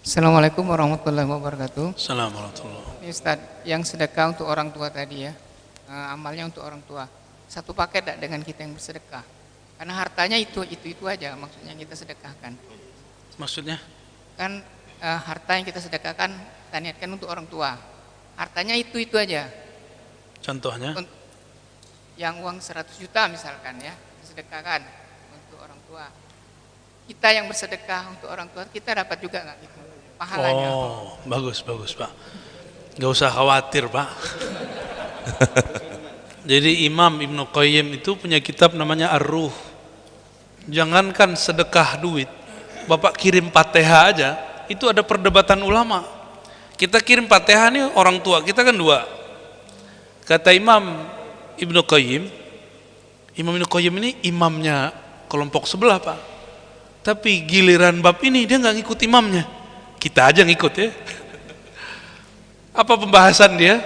Assalamualaikum warahmatullahi wabarakatuh. Assalamualaikum. Ini Ustaz, yang sedekah untuk orang tua tadi ya, amalnya untuk orang tua. Satu paket tak dengan kita yang bersedekah? Karena hartanya itu aja maksudnya yang kita sedekahkan. Maksudnya? Kan harta yang kita sedekahkan, kita niatkan untuk orang tua. Hartanya itu aja. Contohnya? Yang uang 100 juta misalkan ya, disedekahkan untuk orang tua. Kita yang bersedekah untuk orang tua, kita dapat juga nggak gitu pahalanya? Oh, bagus Pak. Gak usah khawatir Pak. Jadi Imam Ibnu Qayyim itu punya kitab namanya Ar-Ruh. Jangankan sedekah duit, Bapak kirim Fatihah aja, itu ada perdebatan ulama. Kita kirim Fatihah nih orang tua, kita kan dua. Kata Imam Ibnu Qayyim ini imamnya kelompok sebelah Pak. Tapi giliran bab ini dia nggak ngikut imamnya, kita aja ngikut ya. Apa pembahasan dia?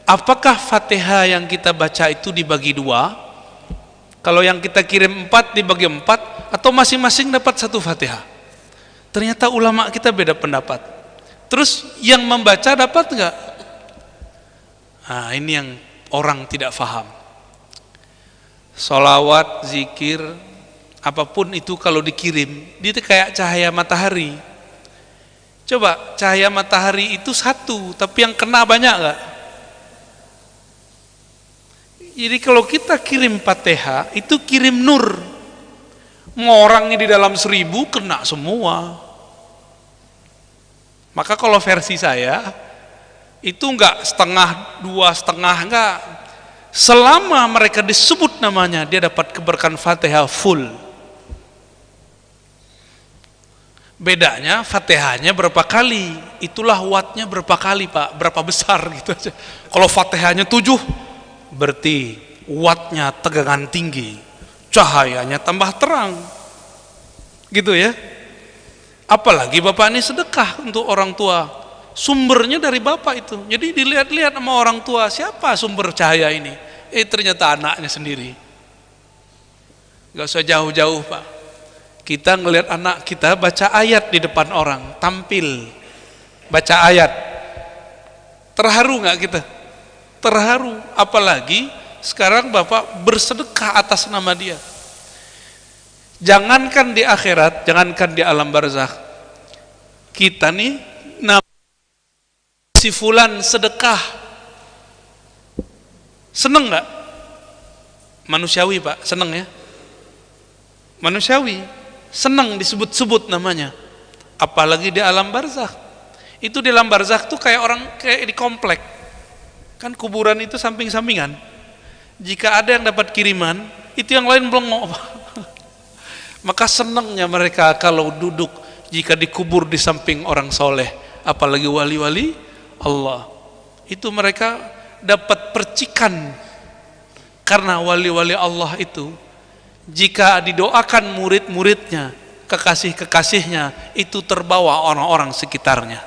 Apakah Fatihah yang kita baca itu dibagi dua? Kalau yang kita kirim 4 dibagi 4, atau masing-masing dapat satu Fatihah? Ternyata ulama kita beda pendapat. Terus yang membaca dapat nggak? Nah, ini yang orang tidak faham. Sholawat, zikir, apapun itu kalau dikirim, dia itu kayak cahaya matahari. Coba cahaya matahari itu satu, tapi yang kena banyak gak? Jadi kalau kita kirim Fatihah, itu kirim nur. Orangnya di dalam 1000 kena semua. Maka kalau versi saya, itu enggak setengah, 2,5, enggak. Selama mereka disebut namanya, dia dapat keberkahan Fatihah full. Bedanya Fatihahnya berapa kali, itulah wattnya berapa kali Pak, berapa besar gitu aja. Kalau Fatihahnya 7, berarti wattnya tegangan tinggi, cahayanya tambah terang, gitu ya. Apalagi Bapak ini sedekah untuk orang tua, sumbernya dari Bapak itu. Jadi dilihat-lihat sama orang tua, siapa sumber cahaya ini? Ternyata anaknya sendiri. Gak usah jauh-jauh Pak. Kita ngelihat anak kita baca ayat di depan orang, tampil baca ayat, terharu nggak kita? Terharu. Apalagi sekarang Bapak bersedekah atas nama dia. Jangankan di akhirat, jangankan di alam barzakh, kita nih si fulan sedekah, seneng nggak? Manusiawi Pak, seneng ya? Manusiawi, senang disebut-sebut namanya. Apalagi di alam barzakh. Itu di alam barzakh tuh kayak orang kayak di komplek. Kan kuburan itu samping-sampingan. Jika ada yang dapat kiriman, itu yang lain belum. Maka senangnya mereka kalau duduk jika dikubur di samping orang soleh, apalagi wali-wali Allah. Itu mereka dapat percikan. Karena wali-wali Allah itu, jika didoakan murid-muridnya, kekasih-kekasihnya, itu terbawa orang-orang sekitarnya.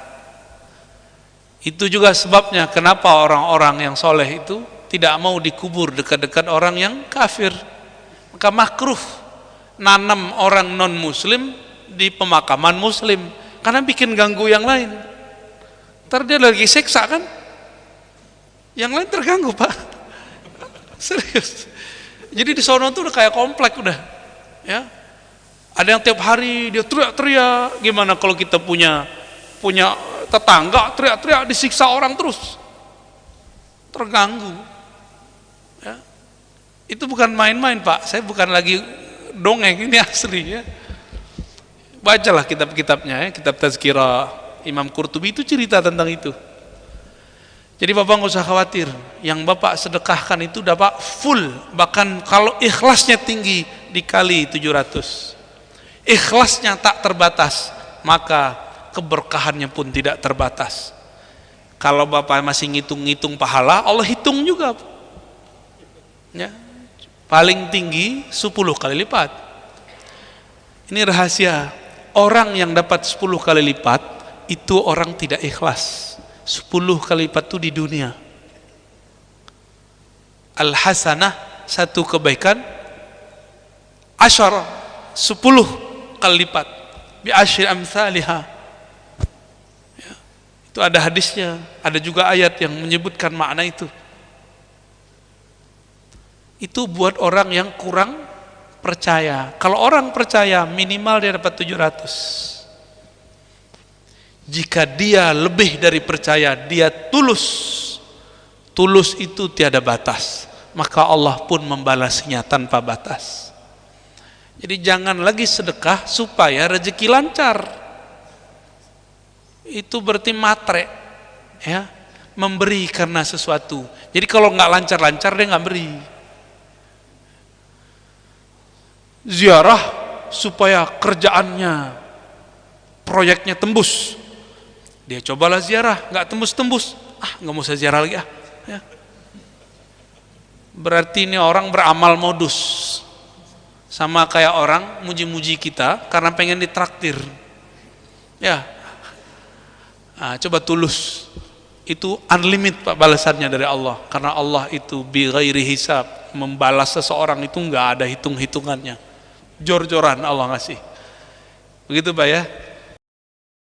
Itu juga sebabnya kenapa orang-orang yang soleh itu tidak mau dikubur dekat-dekat orang yang kafir. Maka makruh nanam orang non-muslim di pemakaman muslim, karena bikin ganggu yang lain. Ntar dia lagi seksa kan, yang lain terganggu Pak. Serius. Jadi di sono tuh udah kayak komplek udah, ya. Ada yang tiap hari dia teriak-teriak. Gimana kalau kita punya tetangga teriak-teriak, disiksa orang terus, terganggu. Ya. Itu bukan main-main Pak. Saya bukan lagi dongeng, ini asli ya. Bacalah kitab-kitabnya ya, kitab Tazkirah Imam Qurtubi itu cerita tentang itu. Jadi Bapak nggak usah khawatir, yang Bapak sedekahkan itu dapat full, bahkan kalau ikhlasnya tinggi dikali 700. Ikhlasnya tak terbatas, maka keberkahannya pun tidak terbatas. Kalau Bapak masih ngitung-ngitung pahala, Allah hitung juga. Ya, paling tinggi 10 kali lipat. Ini rahasia, orang yang dapat 10 kali lipat, itu orang tidak ikhlas. 10 kali lipat itu di dunia. Al-hasanah, satu kebaikan, 10 kali lipat, bi asyri amsalihah, Itu ada hadisnya, ada juga ayat yang menyebutkan makna itu. Itu buat orang yang kurang percaya. Kalau orang percaya minimal dia dapat 700. Jika dia lebih dari percaya, dia tulus. Tulus itu tiada batas, maka Allah pun membalasnya tanpa batas. Jadi jangan lagi sedekah supaya rezeki lancar. Itu berarti matre, ya, memberi karena sesuatu. Jadi kalau nggak lancar-lancar dia nggak beri. Ziarah supaya kerjaannya, proyeknya tembus. Dia cobalah ziarah, nggak tembus-tembus, nggak mau saya ziarah lagi ya. Berarti ini orang beramal modus. Sama kayak orang muji-muji kita karena pengen ditraktir, ya. Coba tulus, itu unlimited Pak balasannya dari Allah, karena Allah itu bi ghairi hisab, membalas seseorang itu nggak ada hitung-hitungannya, jor-joran Allah ngasih, begitu Pak ya.